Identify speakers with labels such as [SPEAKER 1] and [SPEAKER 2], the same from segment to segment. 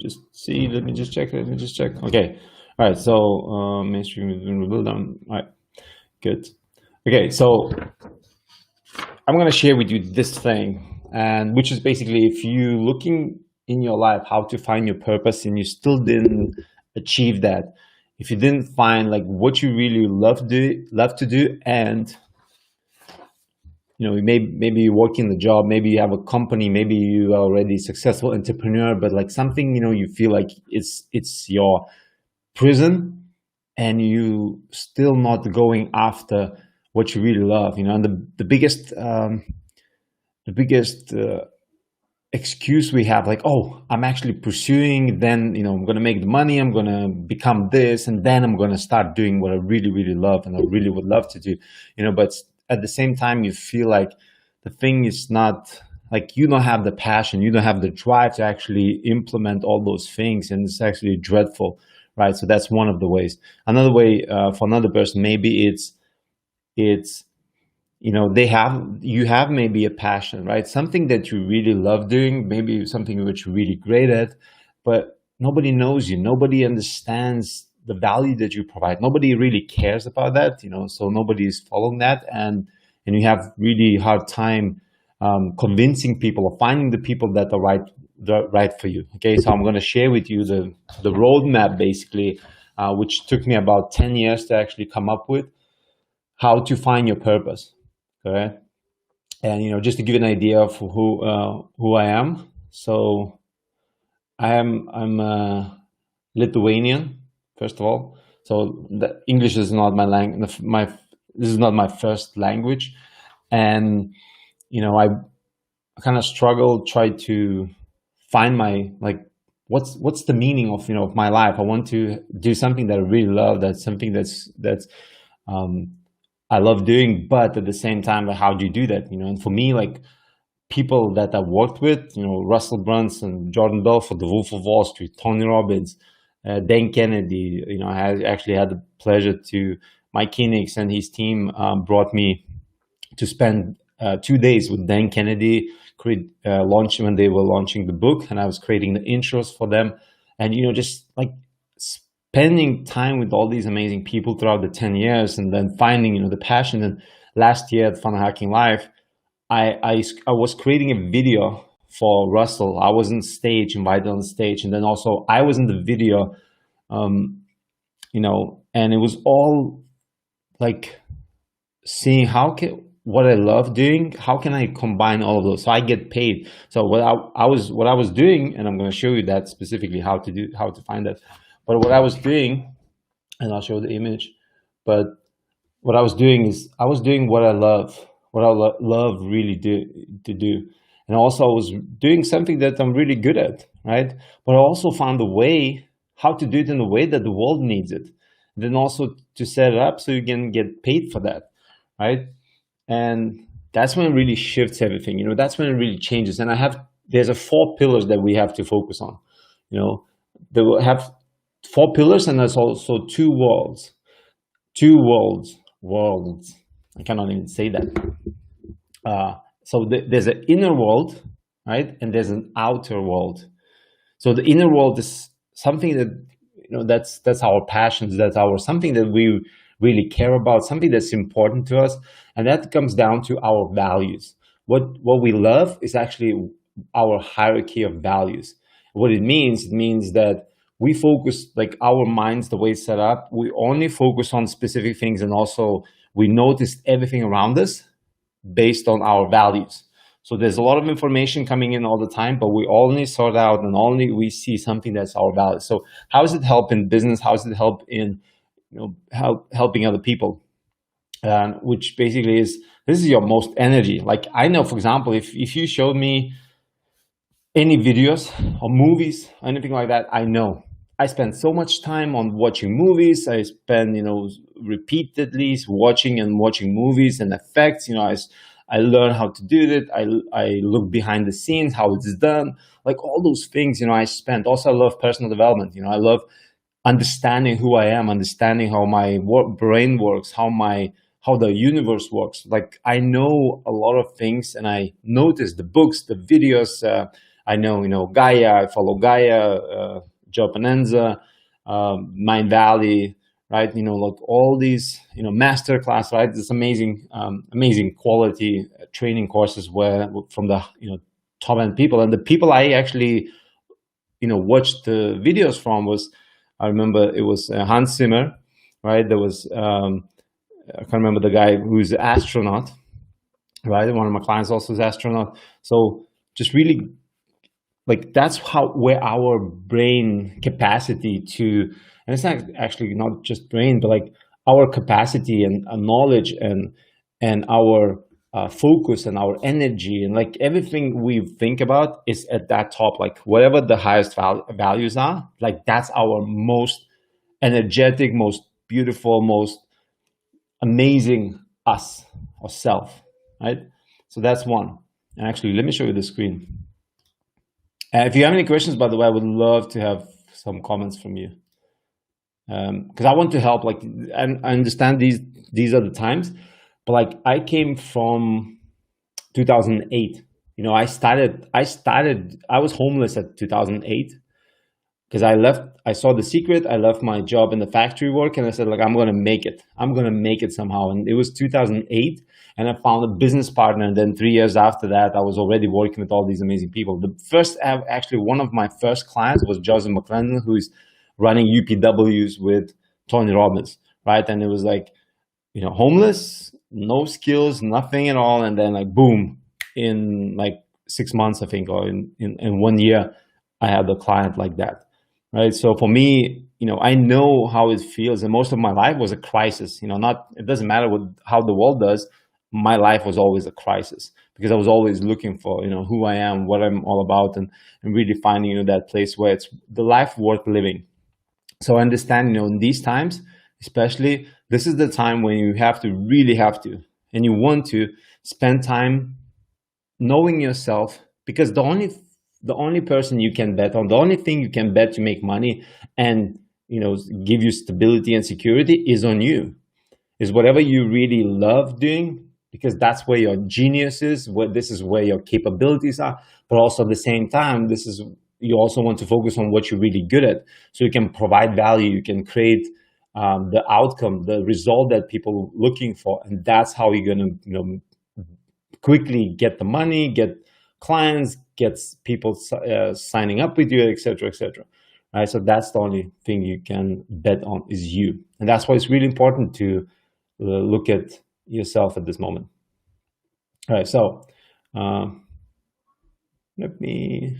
[SPEAKER 1] just see. Let me just check. Okay. All right. So mainstream is rebuilt. All right. Good. Okay. So I'm gonna share with you this thing, and which is basically if you looking in your life how to find your purpose and you still didn't achieve that, if you didn't find like what you really love to do, and maybe you work in the job, maybe you have a company, maybe you are already successful entrepreneur, but like something you feel like it's your prison, and you still not going after what you really love, and the biggest excuse we have, like, oh, I'm actually pursuing, then I'm gonna make the money, I'm gonna become this, and then I'm gonna start doing what I really love and I really would love to do, but at the same time you feel like the thing is not, like, you don't have the passion, you don't have the drive to actually implement all those things, and it's actually dreadful, right? So that's one of the ways. Another way, for another person, maybe it's you have maybe a passion, right? Something that you really love doing, maybe something which you're really great at, but nobody knows you, nobody understands the value that you provide, nobody really cares about that, so nobody is following that, and you have really hard time convincing people or finding the people that are right for you. Okay, so I'm going to share with you the roadmap, basically, which took me about 10 years to actually come up with, how to find your purpose. Okay, and just to give you an idea of who I am. So I'm Lithuanian, first of all. So the English is not my language. This is not my first language, and I kind of try to find my, like, what's the meaning of of my life. I want to do something that I really love. That's something that's I love doing, but at the same time, like, how do you do that? And for me, like, people that I worked with, Russell Brunson, Jordan Belfort, The Wolf of Wall Street, Tony Robbins, Dan Kennedy. I actually had the pleasure to, Mike Kinnick and his team brought me to spend 2 days with Dan Kennedy, launching when they were launching the book, and I was creating the intros for them, and just like spending time with all these amazing people throughout the 10 years, and then finding the passion. And last year at Funnel Hacking Live, I was creating a video for Russell. I was on stage, invited on stage, and then also I was in the video, and it was all like seeing what I love doing, how can I combine all of those so I get paid. So what I was doing, and I'm going to show you that specifically how to find that. But what I was doing, and I'll show the image, but what I was doing is I was doing what I love, really to do. And also I was doing something that I'm really good at, right? But I also found a way how to do it in a way that the world needs it. And then also to set it up so you can get paid for that, right? And that's when it really shifts everything. That's when it really changes. And there's 4 pillars that we have to focus on. They will have 4 pillars, and there's also 2 worlds. 2 worlds. I cannot even say that. So there's an inner world, right? And there's an outer world. So the inner world is something that, that's our passions, that's something that we really care about, something that's important to us. And that comes down to our values. What we love is actually our hierarchy of values. What it means that we focus, like, our minds, the way it's set up, we only focus on specific things, and also we notice everything around us based on our values. So there's a lot of information coming in all the time, but we only sort out and only we see something that's our values. So how does it help in business? How does it help in helping other people? Which basically this is your most energy. Like, I know, for example, if you showed me any videos or movies, anything like that, I know I spend so much time on watching movies. I spend, repeatedly watching movies and effects. I learn how to do it. I look behind the scenes, how it's done, like all those things. I spend. Also, I love personal development. I love understanding who I am, understanding how my brain works, how the universe works. Like, I know a lot of things, and I notice the books, the videos. I know, Gaia, I follow Gaia, Joe Penenza, Mind Valley, right? Like all these, master class, right? This amazing, amazing quality training courses where from the, top end people. And the people I actually, watched the videos from was, I remember it was Hans Zimmer, right? There was, I can't remember the guy who's an astronaut, right? One of my clients also is astronaut. So just really like that's how where our brain capacity to, and it's not actually not just brain, but like our capacity and knowledge and our focus and our energy and like everything we think about is at that top. Like whatever the highest values are, like that's our most energetic, most beautiful, most amazing us or self, right? So that's one. And actually, let me show you the screen. If you have any questions, by the way, I would love to have some comments from you, because I want to help. Like, and I understand these are the times, but like I came from 2008. I was homeless at 2008 because I saw The Secret. I left my job in the factory work, and I said, like, I'm going to make it somehow. And it was 2008. And I found a business partner. And then 3 years after that, I was already working with all these amazing people. Actually, one of my first clients was Joseph McClendon, who is running UPWs with Tony Robbins, right? And it was like, homeless, no skills, nothing at all. And then like, boom, in like 6 months, I think, or in 1 year, I had a client like that, right? So for me, I know how it feels. And most of my life was a crisis, it doesn't matter how the world does. My life was always a crisis because I was always looking for, who I am, what I'm all about, and really finding, that place where it's the life worth living. So I understand, in these times, especially, this is the time when you really have to, and you want to spend time knowing yourself, because the only person you can bet on, the only thing you can bet to make money and, give you stability and security is on you, is whatever you really love doing, because that's where your genius is, this is where your capabilities are. But also at the same time, you also want to focus on what you're really good at, so you can provide value, you can create the outcome, the result that people are looking for. And that's how you're going to, quickly get the money, get clients, get people signing up with you, etc., etc. Right? So that's the only thing you can bet on is you. And that's why it's really important to look at yourself at this moment. All right, so let me.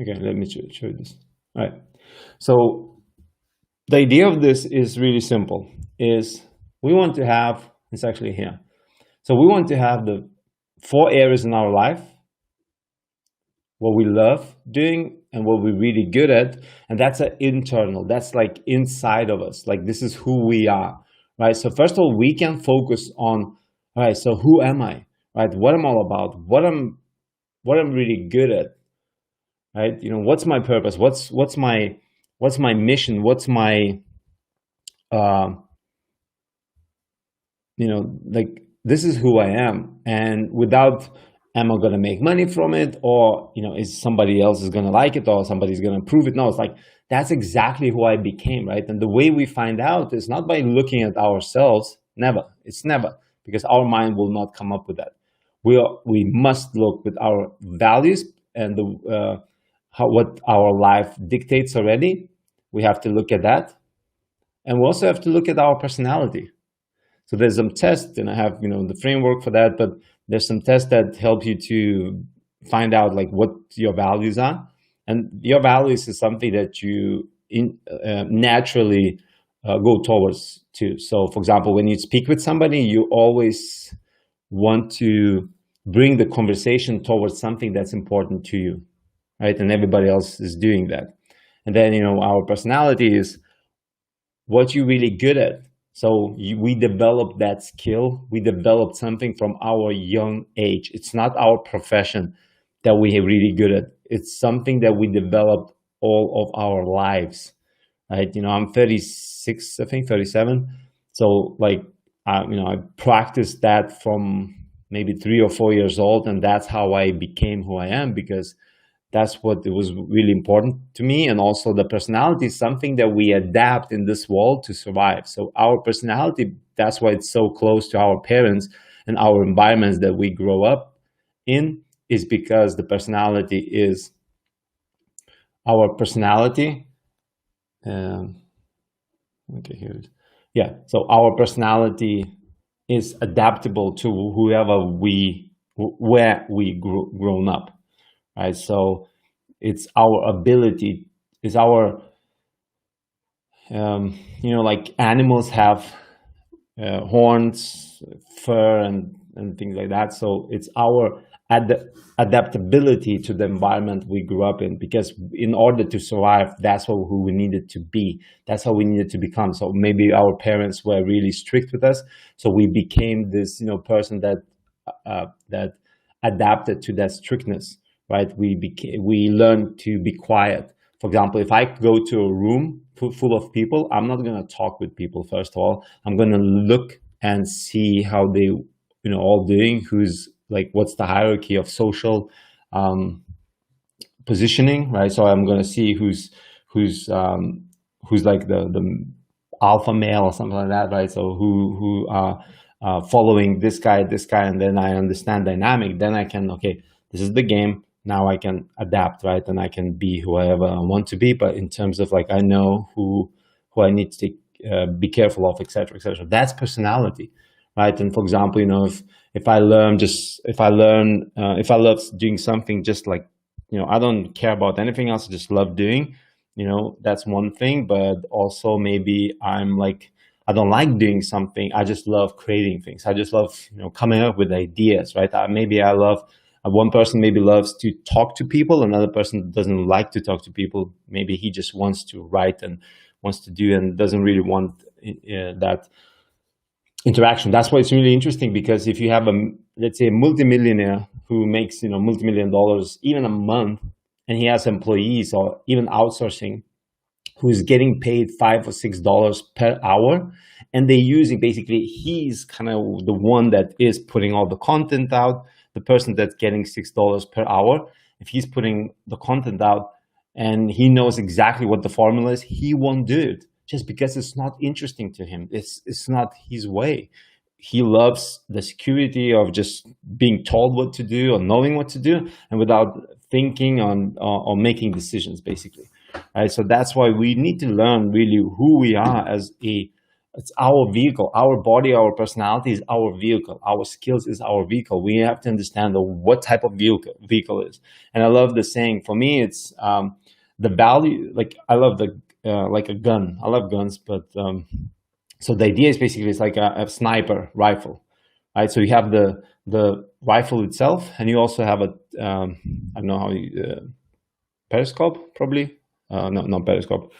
[SPEAKER 1] Okay, let me show you this. All right, so the idea of this is really simple. Is we want to have, it's actually here. So we want to have the 4 areas in our life, what we love doing and what we're really good at. And that's an internal, that's like inside of us. Like this is who we are, right? So first of all, we can focus on, all right, so who am I, right? What I'm all about, what I'm really good at, right? What's my purpose? What's my mission? What's my, like this is who I am. And without, am I going to make money from it? Or, is somebody else is going to like it, or somebody's going to approve it? No, it's like, that's exactly who I became, right? And the way we find out is not by looking at ourselves. Never. It's never, because our mind will not come up with that. We must look with our values and what our life dictates already. We have to look at that. And we also have to look at our personality. So there's some tests, and I have, the framework for that, but there's some tests that help you to find out like what your values are. And your values is something that you naturally go towards too. So for example, when you speak with somebody, you always want to bring the conversation towards something that's important to you, right? And everybody else is doing that. And then, our personality is what you're really good at. So we developed that skill. We developed something from our young age. It's not our profession that we are really good at. It's something that we developed all of our lives, right? I'm 36, I think 37. So like I practiced that from maybe 3 or 4 years old, and that's how I became who I am, because that's what it was really important to me. And also the personality is something that we adapt in this world to survive. So our personality, that's why it's so close to our parents and our environments that we grow up in, is because the personality is our personality. Okay, here it is. Yeah, so our personality is adaptable to where we grown up, right? So it's our ability, is our, like animals have horns, fur, and things like that. So it's our adaptability to the environment we grew up in, because in order to survive, that's who we needed to be. That's how we needed to become. So maybe our parents were really strict with us, so we became this, person that that adapted to that strictness, right? We learned to be quiet. For example, if I go to a room full of people, I'm not going to talk with people. First of all, I'm going to look and see how they, all doing, who's like, what's the hierarchy of social positioning, right? So I'm going to see who's like the alpha male or something like that, right? So who following this guy, and then I understand dynamic. Then I can, okay, this is the game. Now I can adapt, right? And I can be whoever I want to be. But in terms of like, I know who I need to be careful of, etc., etc. That's personality, right? And for example, if I love doing something, just like, I don't care about anything else, I just love doing, that's one thing. But also maybe I'm like, I don't like doing something, I just love creating things. I just love, coming up with ideas, right? Maybe I love, one person maybe loves to talk to people, another person doesn't like to talk to people. Maybe he just wants to write and wants to do, and doesn't really want that interaction. That's why it's really interesting, because if you have let's say a multimillionaire who makes multi-million dollars even a month, and he has employees or even outsourcing who's getting paid $5 or $6 per hour, and they're using, basically he's kind of the one that is putting all the content out. The person that's getting $6 per hour, if he's putting the content out and he knows exactly what the formula is, he won't do it, just because it's not interesting to him. It's not his way. He loves the security of just being told what to do or knowing what to do, and without thinking on or making decisions, basically. Right? So that's why we need to learn really who we are as it's our vehicle. Our body, our personality is our vehicle. Our skills is our vehicle. We have to understand what type of vehicle is. And I love the saying. For me, it's the value. Like, I love like a gun. I love guns, but so the idea is basically it's like a sniper rifle, right? So you have the rifle itself, and you also have a I don't know how periscope, probably. No, not periscope,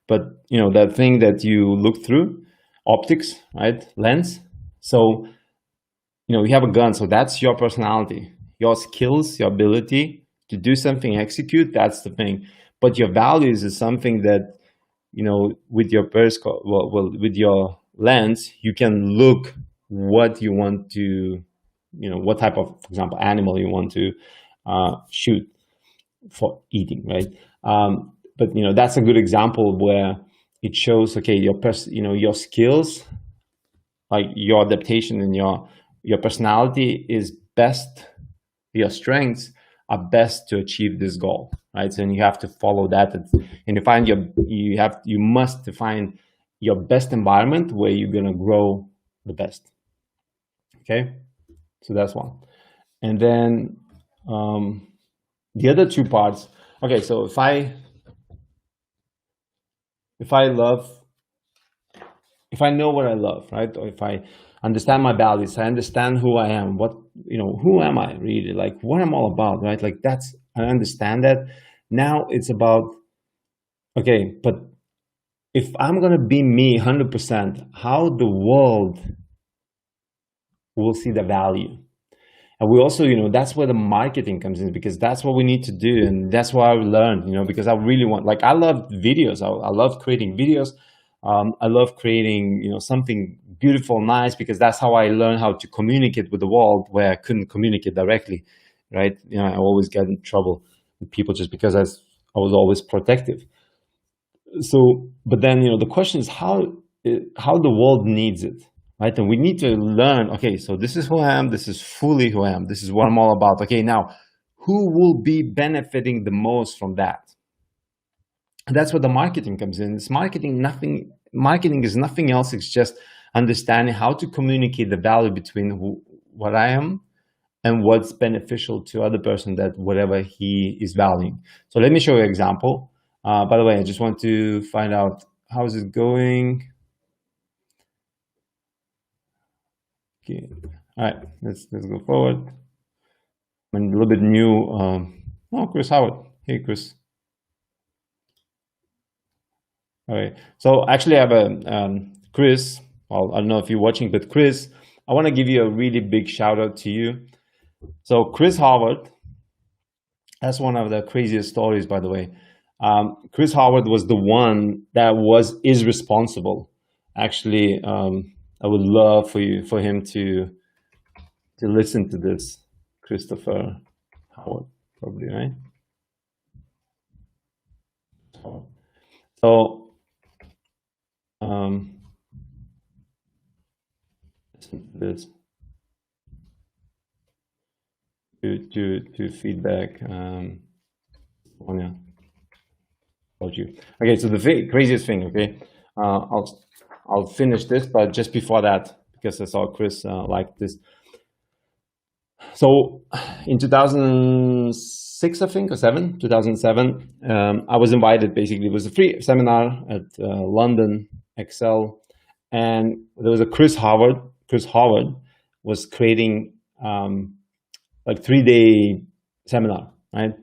[SPEAKER 1] but that thing that you look through, optics, right? Lens. So you have a gun, so that's your personality, your skills, your ability to do something, execute. That's the thing. But your values is something that with your periscope, well, with your lens, you can look what you want to, what type of, for example, animal you want to shoot for eating, right? But that's a good example where it shows, okay, your skills, like your adaptation and your personality is best, your strengths are best to achieve this goal, right? So you have to follow that, and you must define your best environment where you're gonna grow the best. Okay, so that's one. And then the other two parts. Okay, so if I know what I love, right? Or if I understand my values, I understand who I am, who am I really, like what I'm all about, right? Like I understand that. Now it's about, okay, but if I'm going to be me 100%, how the world will see the value. And we also, that's where the marketing comes in, because that's what we need to do. And that's what I learned, because I really want, like, I love videos. I love creating videos. I love creating, something beautiful, nice, because that's how I learned how to communicate with the world where I couldn't communicate directly, right? I always get in trouble with people just because I was always protective. So, but then, the question is how the world needs it, right? And we need to learn, okay, so this is who I am, this is fully who I am, this is what I'm all about. Okay, now, who will be benefiting the most from that? And that's where the marketing comes in. It's marketing is nothing else. It's just understanding how to communicate the value between what I am and what's beneficial to other person, that whatever he is valuing. So let me show you an example. By the way, I just want to find out how is it going. Okay, all right, let's go forward. I'm a little bit new. Oh, Chris Howard. Hey, Chris. All right. So actually, I have a Chris. Well, I don't know if you're watching, but Chris, I want to give you a really big shout out to you. So Chris Howard, that's one of the craziest stories, by the way. Chris Howard was the one that is responsible. Actually, I would love for him to listen to this. Christopher Howard, probably, right? So listen to this. To feedback. Yeah. About you. Okay, so the craziest thing. Okay, I'll finish this, but just before that, because I saw Chris liked this. So in 2006, I think, or 2007, I was invited. Basically, it was a free seminar at London Excel, and there was a Chris Howard. Chris Howard was creating like 3-day seminar, right?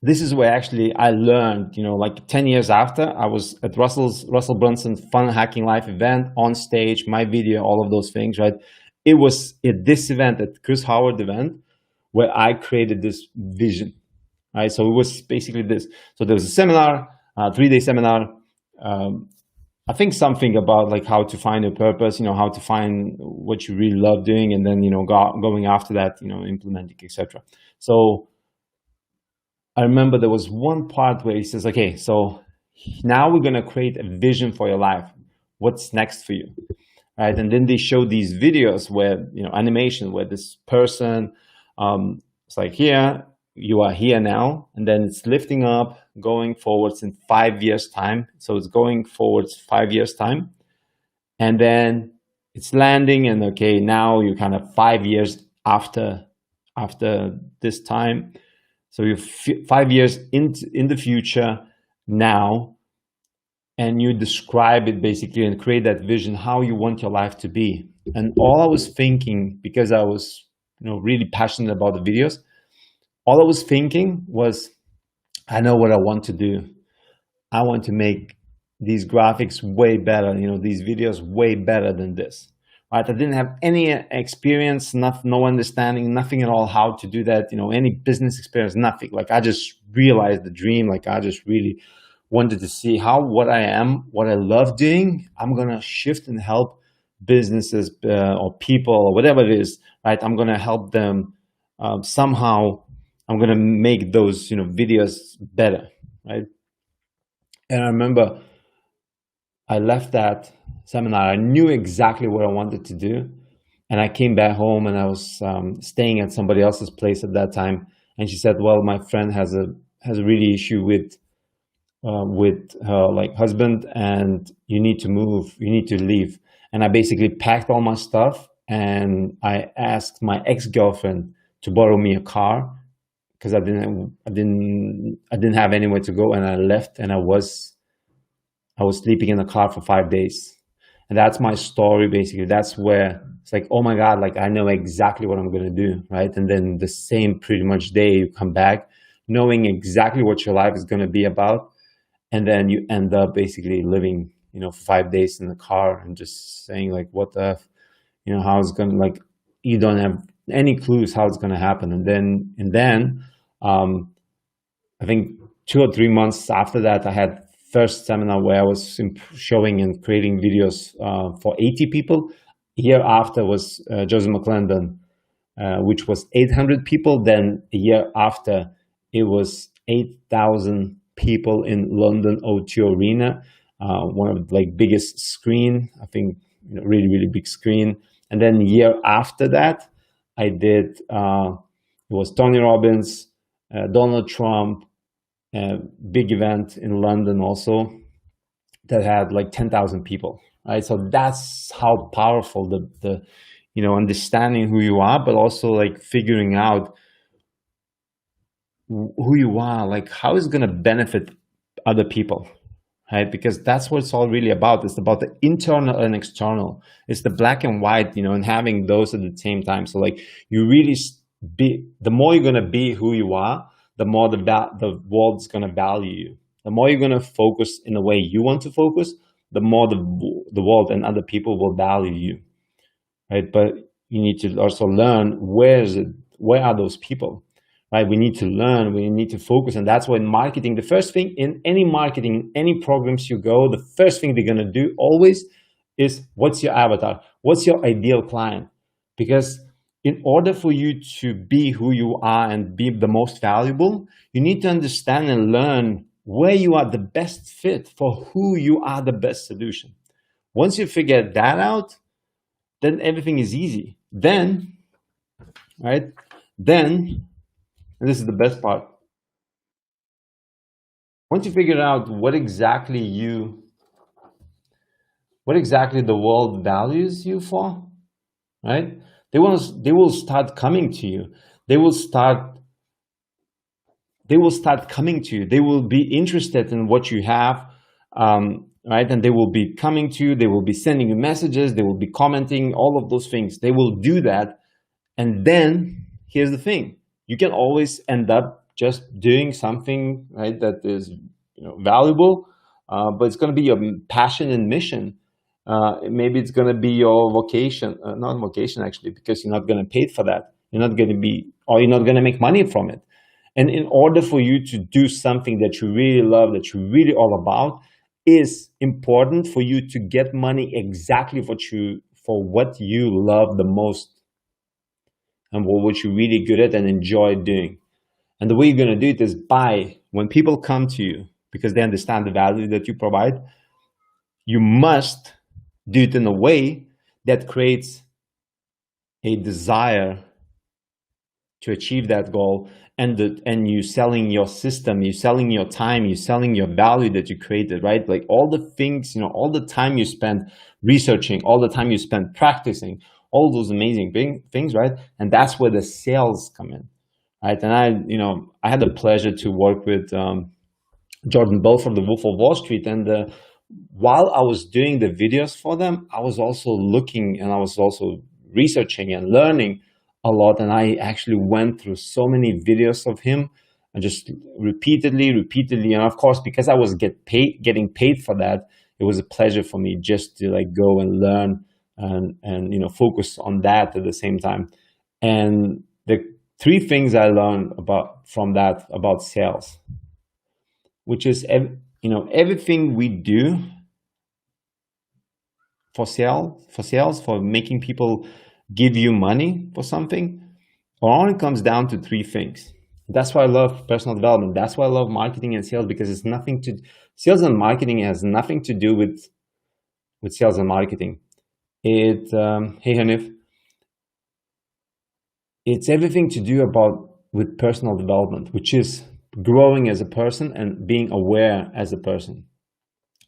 [SPEAKER 1] This is where actually I learned, like 10 years after, I was at Russell Brunson's Fun Hacking Life event, on stage, my video, all of those things, right? It was at this event, at Chris Howard event, where I created this vision, right? So it was basically this. So there was a seminar, 3-day seminar. I think something about like how to find a purpose, how to find what you really love doing, and then, going after that, implementing, etc. So I remember there was one part where he says, okay, so now we're going to create a vision for your life. What's next for you? Right? And then they show these videos where, animation, where this person, it's like here, you are here now, and then it's lifting up, going forwards in 5 years time. So it's going forwards 5 years time. And then it's landing, and okay, now you're kind of 5 years after this time. So you're 5 years in the future now, and you describe it basically and create that vision, how you want your life to be. And all I was thinking, because I was really passionate about the videos, all I was thinking was, I know what I want to do. I want to make these graphics way better, these videos way better than this. Right? I didn't have any experience, no understanding, nothing at all how to do that, any business experience, nothing. Like I just realized the dream, like I just really wanted to see how what I am, what I love doing, I'm going to shift and help businesses or people or whatever it is, right? I'm going to help them somehow. I'm going to make those, videos better, right? And I remember I left that seminar. I knew exactly what I wanted to do. And I came back home, and I was staying at somebody else's place at that time. And she said, well, my friend has a really issue with her husband, and you need to move, you need to leave. And I basically packed all my stuff, and I asked my ex-girlfriend to borrow me a car, because I didn't have anywhere to go, and I left, and I was sleeping in the car for 5 days. And that's my story, basically. That's where it's like, oh my God, like I know exactly what I'm going to do, right? And then the same pretty much day you come back knowing exactly what your life is going to be about. And then you end up basically living, for 5 days in the car and just saying like, what the, how it's going to, like, you don't have any clues how it's going to happen. And then I think 2 or 3 months after that, I had first seminar where I was showing and creating videos for 80 people. Year after was Joseph McClendon, which was 800 people. Then a year after, it was 8,000 people in London O2 Arena, one of the like biggest screen, I think, really, really big screen. And then the year after that, I did, it was Tony Robbins, Donald Trump, big event in London also that had like 10,000 people, right? So that's how powerful the understanding who you are, but also like figuring out who you are, like how it's going to benefit other people, right? Because that's what it's all really about. It's about the internal and external. It's the black and white, and having those at the same time. So like you really the more you're going to be who you are, the more the world's going to value you. The more you're going to focus in the way you want to focus, the more the world and other people will value you, right? But you need to also learn where are those people, right? We need to learn, we need to focus. And that's why in marketing, the first thing in any marketing, any programs you go, the first thing they're going to do always is, what's your avatar? What's your ideal client? Because in order for you to be who you are and be the most valuable, you need to understand and learn where you are the best fit for who you are the best solution. Once you figure that out, then everything is easy. Then, right? Then, and this is the best part. Once you figure out what exactly the world values you for, right? They will start coming to you. They will start coming to you. They will be interested in what you have, right? And they will be coming to you. They will be sending you messages. They will be commenting, all of those things. They will do that. And then here's the thing. You can always end up just doing something, right, that is valuable, but it's going to be your passion and mission. Maybe it's going to be your vocation, not vocation actually, because you're not going to pay for that. You're not going to make money from it. And in order for you to do something that you really love, that you're really all about, is important for you to get money exactly for what you love the most and what you're really good at and enjoy doing. And the way you're going to do it is when people come to you because they understand the value that you provide, you must do it in a way that creates a desire to achieve that goal, and you selling your system, you selling your time, you selling your value that you created, right? Like all the things, all the time you spend researching, all the time you spend practicing, all those amazing things, right? And that's where the sales come in, right? And I had the pleasure to work with Jordan Belfort, the Wolf of Wall Street, and while I was doing the videos for them, I was also looking and I was also researching and learning a lot. And I actually went through so many videos of him and just repeatedly. And of course, because I was getting paid for that, it was a pleasure for me just to like go and learn and focus on that at the same time. And the three things I learned about sales, which is everything we do for sales, for making people give you money for something, it only comes down to three things. That's why I love personal development. That's why I love marketing and sales, because sales and marketing has nothing to do with sales and marketing. Hey Hanif, it's everything to do with personal development, which is growing as a person and being aware as a person.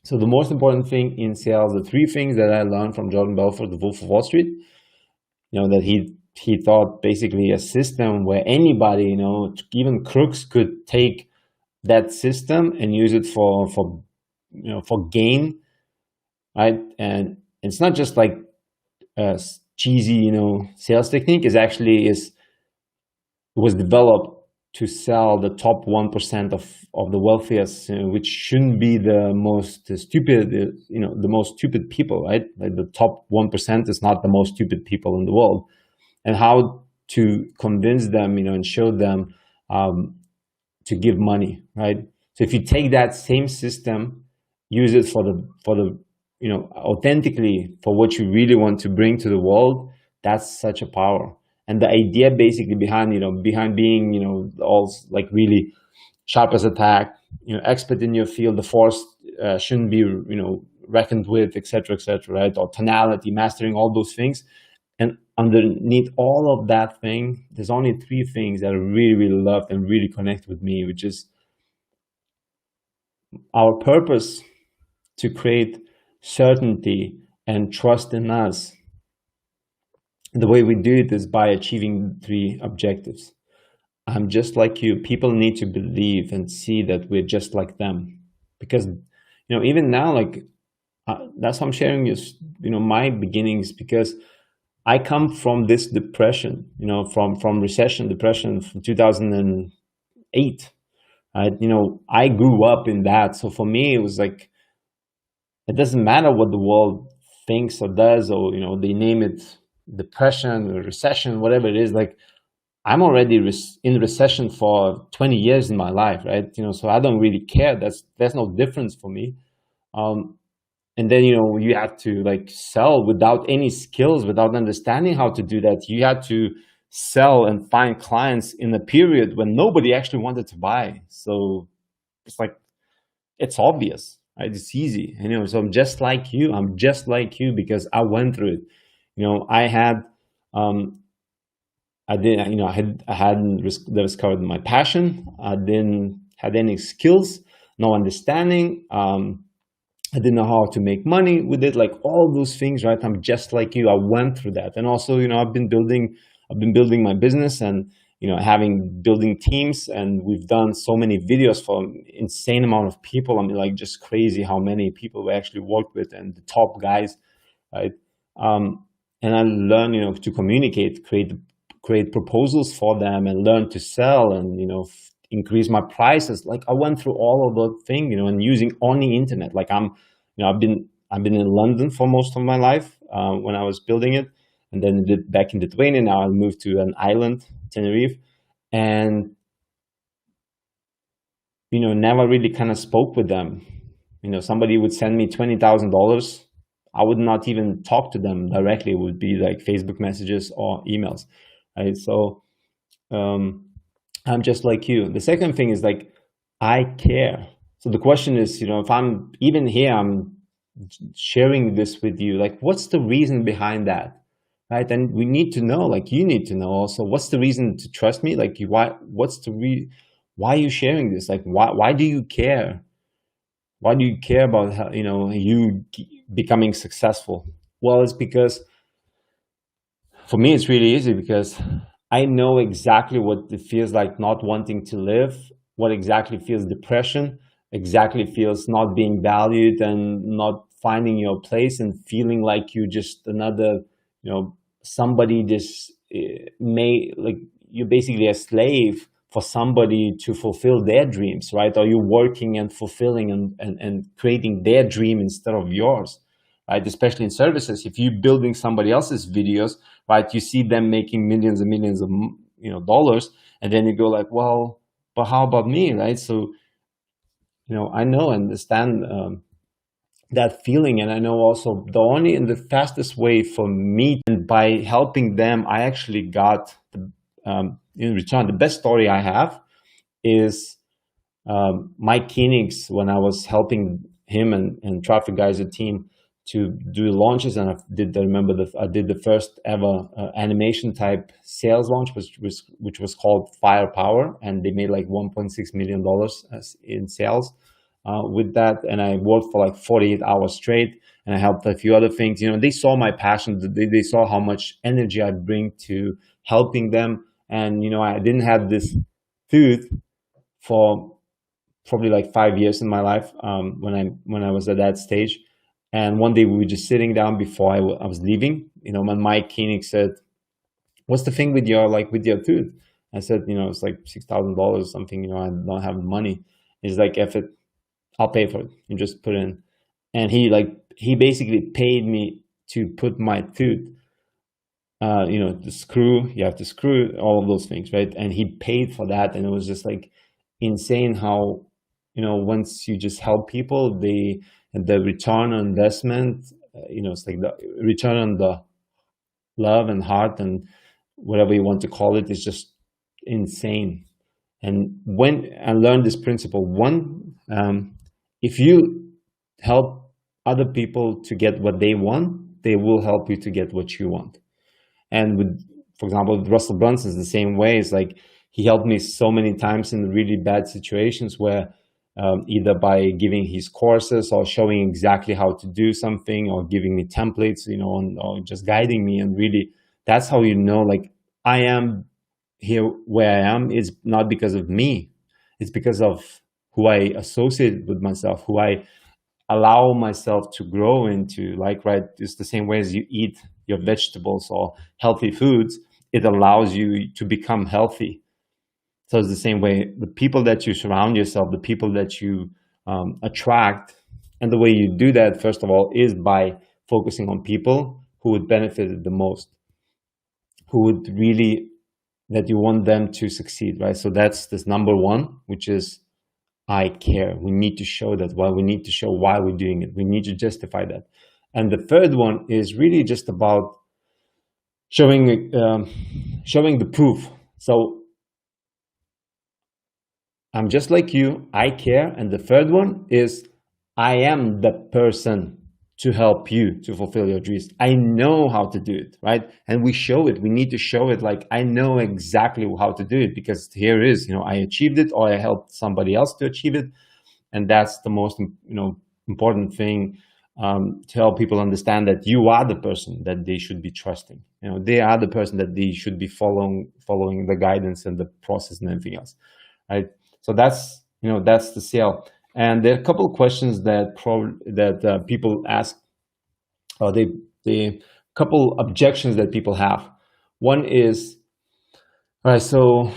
[SPEAKER 1] So the most important thing in sales, the three things that I learned from Jordan Belfort, the Wolf of Wall Street, that he thought basically a system where anybody, even crooks could take that system and use it for gain, right? And it's not just like a cheesy, sales technique. It was developed to sell the top 1% of the wealthiest, which shouldn't be the most stupid, the most stupid people, right? Like the top 1% is not the most stupid people in the world. And how to convince them, and show them to give money, right? So if you take that same system use it for the authentically for what you really want to bring to the world, that's such a power. And the idea basically behind behind being all like really sharp as a tack, expert in your field, the force shouldn't be reckoned with, etc., right? Or tonality, mastering all those things. And underneath all of that thing, there's only three things that I really, really love and really connect with me, which is our purpose to create certainty and trust in us. The way we do it is by achieving three objectives. I'm just like you. People need to believe and see that we're just like them. Because, even now, like, that's why I'm sharing this, my beginnings, because I come from this depression, from recession, depression from 2008. Right? I grew up in that. So for me, it was like, it doesn't matter what the world thinks or does, or, they name it depression or recession, whatever it is. Like, I'm already in recession for 20 years in my life, right? So I don't really care. There's no difference for me. And then, you have to like sell without any skills, without understanding how to do that. You had to sell and find clients in a period when nobody actually wanted to buy. So it's like, it's obvious, right? It's easy. So I'm just like you. I'm just like you because I went through it. I had, I hadn't discovered my passion. I didn't have any skills, no understanding. I didn't know how to make money with it, like all those things, right? I'm just like you. I went through that. And also, I've been building my business and, building teams, and we've done so many videos for an insane amount of people. I mean, like just crazy how many people we actually worked with and the top guys, right? And I learned, to communicate, create proposals for them and learn to sell and, increase my prices. Like I went through all of those things, and using only internet. Like I've been in London for most of my life when I was building it, and then back in Lithuania. Now I moved to an island, Tenerife, and never really kind of spoke with them. Somebody would send me $20,000. I would not even talk to them directly. It would be like Facebook messages or emails, right? So I'm just like you. The second thing is like, I care. So the question is, if I'm even here, I'm sharing this with you, like, what's the reason behind that, right? And we need to know, like, you need to know also, what's the reason to trust me? Like, why are you sharing this? Like, why do you care? Why do you care about how, you becoming successful? Well, it's because for me, it's really easy because I know exactly what it feels like not wanting to live, what exactly feels depression, exactly feels not being valued and not finding your place and feeling like you just another, somebody just like you're basically a slave for somebody to fulfill their dreams, right? Or you're working and fulfilling and creating their dream instead of yours. Right? Especially in services, if you're building somebody else's videos, right, you see them making millions and millions of dollars, and then you go like, well, but how about me, right? So I know, understand that feeling, and I know also the only and the fastest way for me, and by helping them, I actually got in return. The best story I have is Mike Koenigs, when I was helping him and Traffic Guys, a team, to do launches, and I did the first ever animation type sales launch, which was called Firepower, and they made like $1.6 million in sales with that. And I worked for like 48 hours straight, and I helped a few other things. They saw my passion. They saw how much energy I bring to helping them, and I didn't have this tooth for probably like 5 years in my life when I was at that stage. And one day we were just sitting down before I was leaving, when Mike Koenig said, what's the thing with your tooth? I said, it's like $6,000 or something, I don't have the money. He's like, F it, I'll pay for it. You just put it in. And he basically paid me to put my tooth, the screw, you have to screw, all of those things, right? And he paid for that. And it was just like insane how, once you just help people, they and the return on investment, it's like the return on the love and heart and whatever you want to call it is just insane. And when I learned this principle, one, if you help other people to get what they want, they will help you to get what you want. And with, for example, with Russell Brunson is the same way. It's like he helped me so many times in really bad situations where either by giving his courses or showing exactly how to do something or giving me templates, or just guiding me. And really, that's how like I am here where I am is not because of me. It's because of who I associate with myself, who I allow myself to grow into. Like, right, it's the same way as you eat your vegetables or healthy foods, it allows you to become healthy. So it's the same way, the people that you surround yourself, the people that you attract, and the way you do that, first of all, is by focusing on people who would benefit the most, who would really, that you want them to succeed, right? So that's this number one, which is I care. We need to show that. Why we need to show why we're doing it. We need to justify that. And the third one is really just about showing showing the proof. So I'm just like you. I care. And the third one is I am the person to help you to fulfill your dreams. I know how to do it, right? And we show it. We need to show it. Like, I know exactly how to do it because here is, I achieved it or I helped somebody else to achieve it. And that's the most, important thing, to help people understand that you are the person that they should be trusting. They are the person that they should be following the guidance and the process and everything else, right? So that's, that's the sale. And there are a couple of questions that people ask, or the couple objections that people have. One is, all right, so,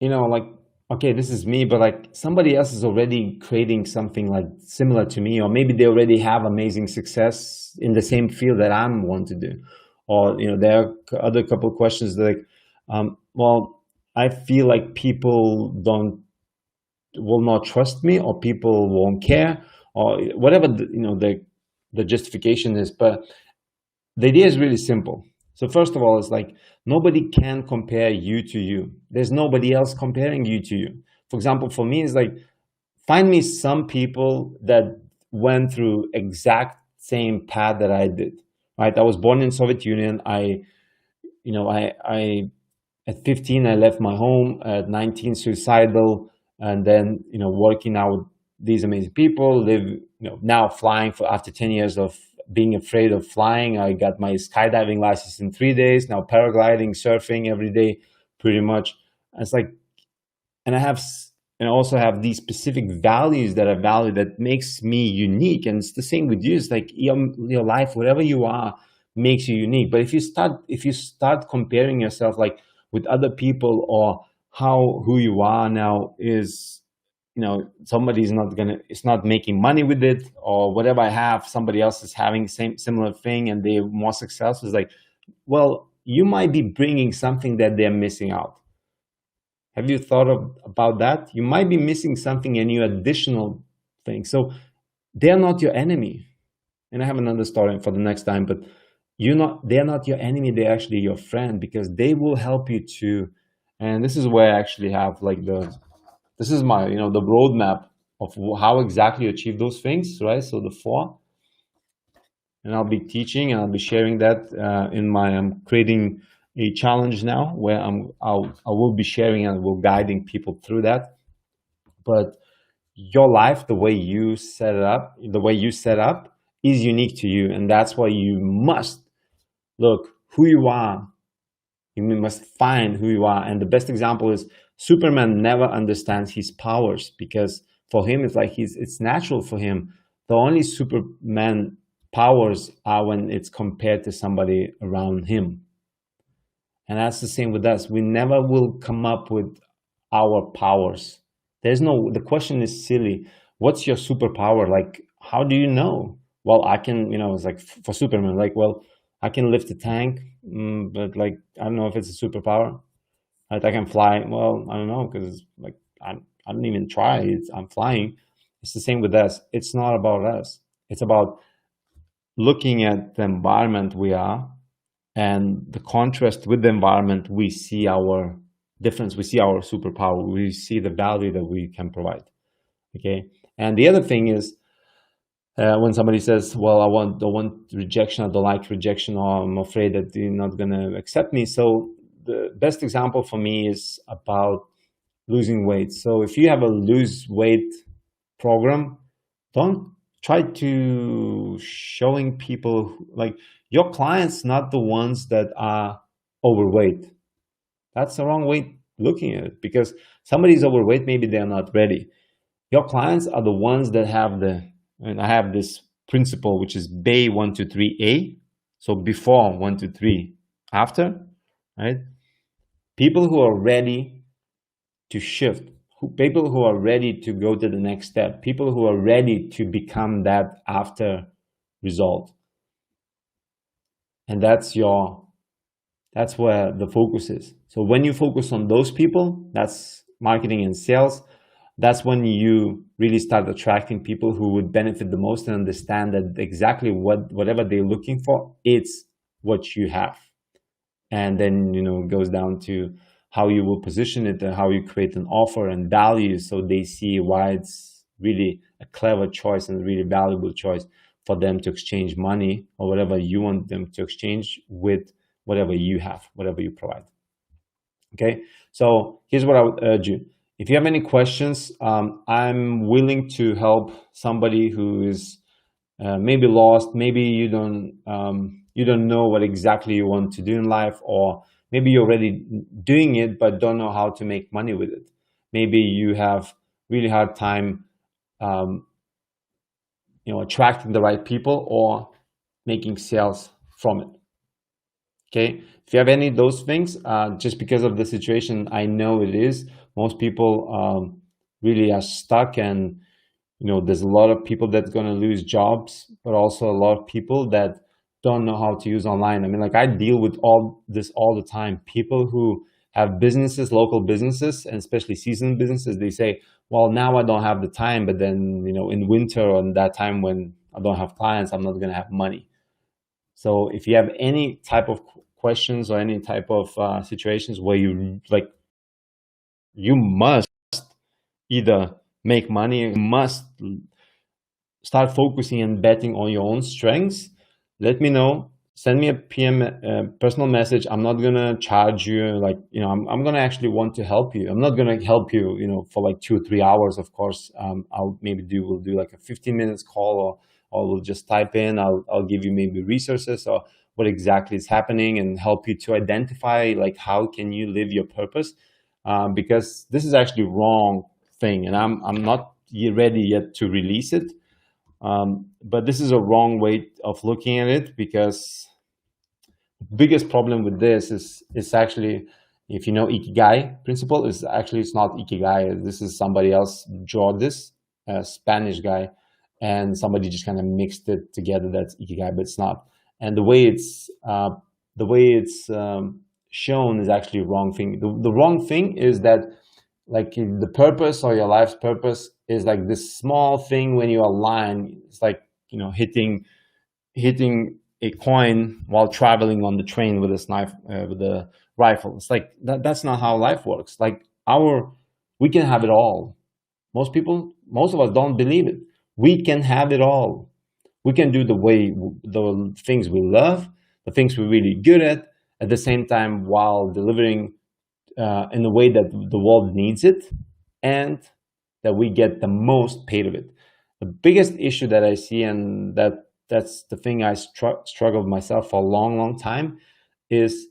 [SPEAKER 1] like, okay, this is me, but like somebody else is already creating something like similar to me, or maybe they already have amazing success in the same field that I'm want to do. Or, there are other couple of questions like, well, I feel like people will not trust me, or people won't care, or whatever the justification is. But the idea is really simple. So first of all, it's like nobody can compare you to you. There's nobody else comparing you to you. For example, for me, it's like, find me some people that went through exact same path that I did, right? I was born in Soviet Union. I at 15, I left my home. At 19, suicidal, and then working out with these amazing people. Live, now flying for after 10 years of being afraid of flying. I got my skydiving license in 3 days. Now paragliding, surfing every day, pretty much. It's like, and I also have these specific values that I value that makes me unique. And it's the same with you. It's like your life, whatever you are, makes you unique. But if you start comparing yourself like with other people, or who you are now is, somebody's it's not making money with it, or whatever I have, somebody else is having similar thing and they're more successful. It's like, well, you might be bringing something that they're missing out. Have you thought about that? You might be missing something, and you additional thing. So they're not your enemy. And I have another story for the next time, but they're not your enemy. They're actually your friend, because they will help you to. And this is where I actually have like this is my, the roadmap of how exactly you achieve those things, right? So the 4, and I'll be teaching and I'll be sharing that I'm creating a challenge now where I will be sharing and will guiding people through that. But your life, the way you set up is unique to you. And that's why you must look who you are. You must find who you are. And the best example is Superman never understands his powers, because for him, it's like it's natural for him. The only Superman powers are when it's compared to somebody around him. And that's the same with us. We never will come up with our powers. The question is silly. What's your superpower? Like, how do you know? Well, I can, it's like for Superman, like, well, I can lift a tank, but like, I don't know if it's a superpower. Right? I can fly. Well, I don't know, because like, I don't even try. I'm flying. It's the same with us. It's not about us. It's about looking at the environment we are, and the contrast with the environment, we see our difference, we see our superpower, we see the value that we can provide. Okay. And the other thing is, when somebody says, well, don't want rejection, I don't like rejection, or I'm afraid that you're not going to accept me. So the best example for me is about losing weight. So if you have a lose weight program, don't try to showing people, like, your clients not the ones that are overweight. That's the wrong way looking at it, because somebody's overweight, maybe they're not ready. Your clients are the ones that have and I have this principle, which is BAY 1 2 3A. So before 1 2 3, after, right? People who are ready to shift, people who are ready to go to the next step, people who are ready to become that after result. And that's where the focus is. So when you focus on those people, that's marketing and sales. That's when you really start attracting people who would benefit the most and understand that exactly whatever they're looking for, it's what you have. And then, it goes down to how you will position it and how you create an offer and value, so they see why it's really a clever choice and a really valuable choice for them to exchange money or whatever you want them to exchange with whatever you have, whatever you provide. Okay, so here's what I would urge you. If you have any questions, I'm willing to help somebody who is maybe lost, maybe you don't know what exactly you want to do in life, or maybe you're already doing it but don't know how to make money with it. Maybe you have really hard time attracting the right people or making sales from it. Okay, if you have any of those things, just because of the situation, I know it is, most people really are stuck, and there's a lot of people that's going to lose jobs, but also a lot of people that don't know how to use online. I mean, like, I deal with all this all the time. People who have businesses, local businesses, and especially seasonal businesses, they say, well, now I don't have the time, but then, in winter, or that time when I don't have clients, I'm not going to have money. So if you have any type of questions or any type of situations where you must either make money, you must start focusing and betting on your own strengths, let me know. Send me a PM, personal message. I'm not gonna charge you, I'm gonna actually want to help you. I'm not gonna help you, for like 2 or 3 hours. Of course, we'll do like a 15 minutes call, or we'll just type in. I'll give you maybe resources or what exactly is happening, and help you to identify, like, how can you live your purpose, because this is actually wrong thing, and I'm not ready yet to release it. But this is a wrong way of looking at it, because the biggest problem with this is actually, if you know Ikigai principle, it's not Ikigai. This is somebody else draw this, a Spanish guy, and somebody just kind of mixed it together. That's Ikigai, but it's not. And the way it's shown is actually a wrong thing. The wrong thing is that, like, the purpose or your life's purpose is like this small thing when you align. It's like, hitting a coin while traveling on the train with with a rifle. It's like that's not how life works. Like, we can have it all. Most of us don't believe it. We can have it all. We can do the things we love, the things we're really good at the same time, while delivering in a way that the world needs it, and that we get the most paid of it. The biggest issue that I see, and that's the thing I struggled myself for a long time, is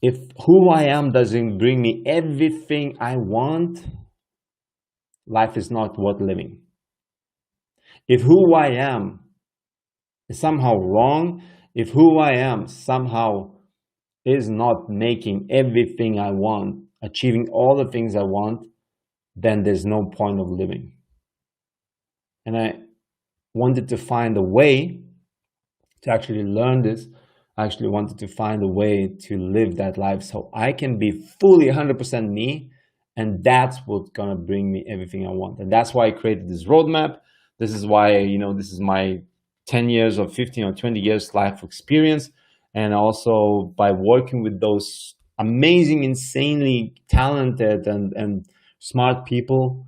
[SPEAKER 1] if who I am doesn't bring me everything I want, life is not worth living. If who I am is somehow wrong, if who I am somehow is not making everything I want, achieving all the things I want, then there's no point of living. And I wanted to find a way to actually learn this. I actually wanted to find a way to live that life so I can be fully 100% me, And that's what's gonna bring me everything I want. And that's why I created this roadmap. This is why, this is my 10 years or 15 or 20 years life experience. And also by working with those amazing, insanely talented and smart people,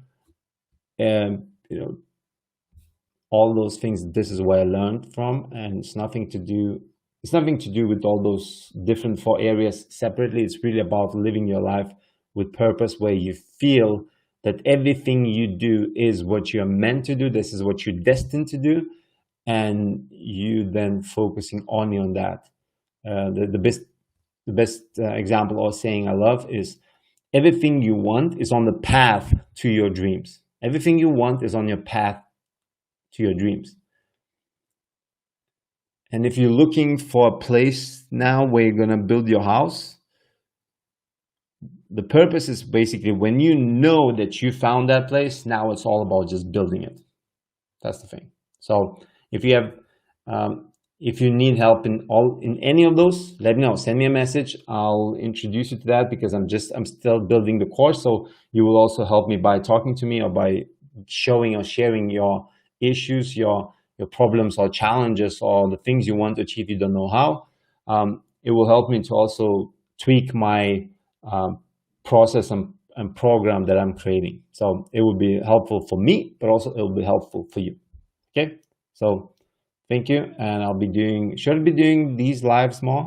[SPEAKER 1] and all those things, this is where I learned from. And it's nothing to do with all those different 4 areas separately. It's really about living your life with purpose, where you feel that everything you do is what you're meant to do. This is what you're destined to do. And you then focusing only on that. The best example or saying I love is, everything you want is on the path to your dreams. Everything you want is on your path to your dreams. And if you're looking for a place now where you're going to build your house, the purpose is basically, when you know that you found that place, now it's all about just building it. That's the thing. So if you have, if you need help in any of those, let me know. Send me a message. I'll introduce you to that, because I'm still building the course. So you will also help me by talking to me, or by showing or sharing your issues, your problems or challenges, or the things you want to achieve, you don't know how. It will help me to also tweak my process and program that I'm creating. So it will be helpful for me, but also it will be helpful for you. Okay, so thank you. And should I be doing these lives more?